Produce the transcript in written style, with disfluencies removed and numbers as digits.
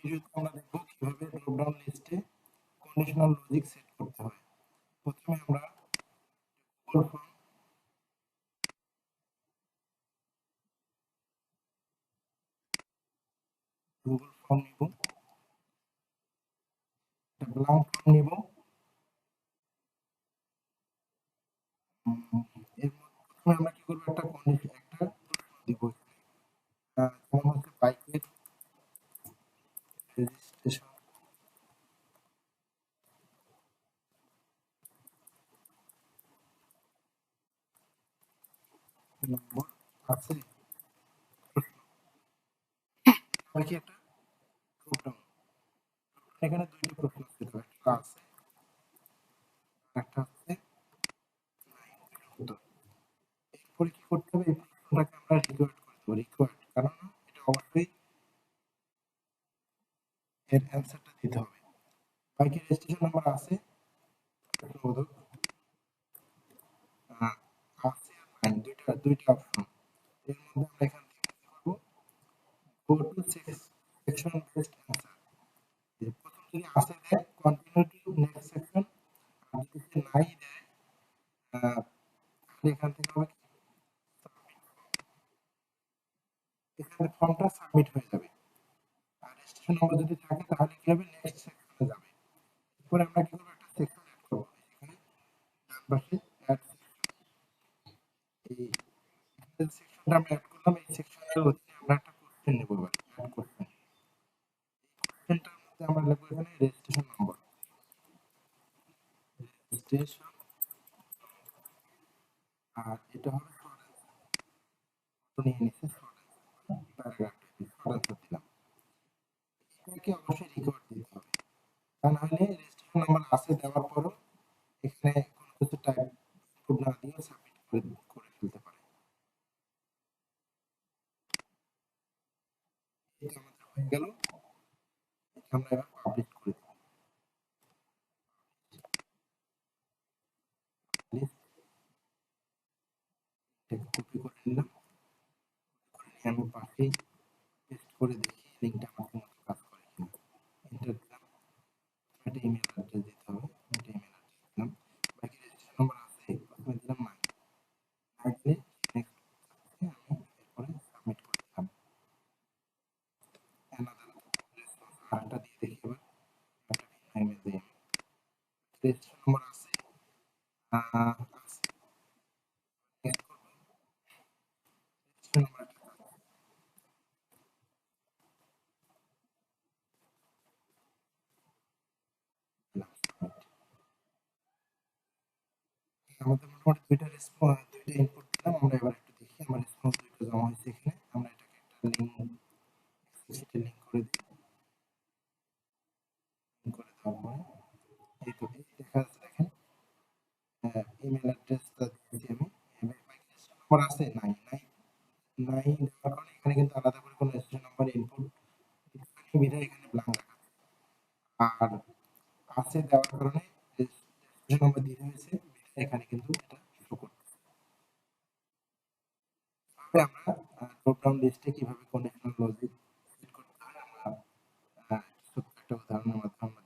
ভিডিওতে আমরা দেখব কিভাবে ড্রপ ডাউন লিস্টে কন্ডিশনাল লজিক সেট করতে হয়। প্রথমে আমরা গুগল ফর্ম নিব, একটা ব্ল্যাঙ্ক ফর্ম নিব। এর প্রথমে আমরা কি করব, একটা কন্ডিশন একটা প্রশ্ন দিব। যেমন হচ্ছে বাইকের রেজিস্ট্রেশন নম্বর আছে, নাকি একটা ড্রপ ডাউন। এখানে দুইটা প্রশ্ন ছিল, একটা আছে একটা হচ্ছে উত্তর। এরপরে কি করতে হবে, এই প্রশ্নটাকে আমরা রিকোয়ার্ড করতে হবে। রিকোয়ার্ড কারণ এটা অবশ্যই এর অ্যান্সারটা দিতে হবে। বাইকের রেজিস্ট্রেশন নাম্বার আছে প্রশ্নবোধক আছে আর নাই, দুইটা অপশন। এর মধ্যে আমরা এখান থেকে কি করব, go to section based answer. প্রথম যদি আছে দেয় কন্টিনিউ টু নেক্সট সেকশন, আর যদি নাই দেয় তাহলে এখান থেকে হবে এখানে ফর্মটা সাবমিট হয়ে যাবে। আর রেজিস্ট্রেশন নাম্বার যদি থাকে তাহলে কি হবে, নেক্সট সেকশনে যাবে। এরপরে আমরা কি করব, একটা সেকশন অ্যাড করব। এখানে ডান পাশে অ্যাড এই সেকশনটা আমরা অ্যাড করলাম। এই সেকশনের অধীনে আমরা একটা কোশ্চেন নেব। এবার অ্যাড কোশ্চেন, কোশ্চেনটার মধ্যে আমরা লিখব এখানে রেজিস্ট্রেশন নাম্বার, রেজিস্ট্রেশন, আর এটা হবে শর্ট অ্যান্সার। তো নিয়ে নিচ্ছে শর্ট অ্যান্সার, প্যারাগ্রাফটা শর্ট অ্যান্সার দিলাম। এটাকে অবশ্যই রিকোয়ার্ড দিতে হবে, তা না হলে রেজিস্ট্রেশন নাম্বার আছে দেওয়ার পরও এখানে কোনো কিছু টাইপ ইনপুট না দিয়ে সাবমিট করে ফেলতে পারে। এটা আমাদের হয়ে গেল। আমরা এবার পাবলিশ করে দেব। এটাকে কপি করে নিলাম, আমি পাশেই পেস্ট করে দেখি লিঙ্কটা আমার মতো কাজ করে কিনা। এন্টার দিলাম, একটা ইমেল অ্যাড্রেস দিতে হবে, একটা ইমেল অ্যাড্রেস দিলাম। বাকি রেজিস্ট্রেশন নাম্বার আছে, প্রথমে দিলাম নাই, নাই দিলে নেক্সট আমি এরপরে সাবমিট করে দিলাম। অ্যানাদার রেসপন্স আরেকটা দিয়ে দেখি এবার, একটা ভিন্ন ইমেল দিই আমি। রেজিস্ট্রেশন নাম্বার আছে, আছে, নেক্সট করব। রেজিস্ট্রেশন নাম্বারটা দিলাম, সাবমিট। আমাদের মোটামুটি দুইটা ইনপুট দিলাম। আমরা এবার একটু দেখি আমার রেসপন্স দুইটা জমা হয়েছে এখানে। আমরা এটাকে একটা লিঙ্ক, এক্সেল লিঙ্ক করে দিই। লিঙ্ক করে দেওয়ার পরে এই তো এই দেখা যাচ্ছে, দেখেন ইমেল অ্যাড্রেসটা দিয়েছি আমি। নাম্বার আছে, নাই নাই নাই দেওয়ার কারণে এখানে কিন্তু আলাদা করে কোনো রেজিস্ট্রেশন নাম্বার ইনপুট বিধায় এখানে ব্ল্যাঙ্ক দেখাচ্ছে। আর আছে দেওয়ার কারণে রেজিস্ট্রেশন নাম্বার দিতে হয়েছে বিধায় এখানে কিন্তু এটা শো করতেছে। তবে আমরা ড্রপ ডাউন লিস্টে কিভাবে কন্ডিশনাল লজিক সেট করতে হয় আমরা ছোট্ট একটা উদাহরণের মাধ্যমে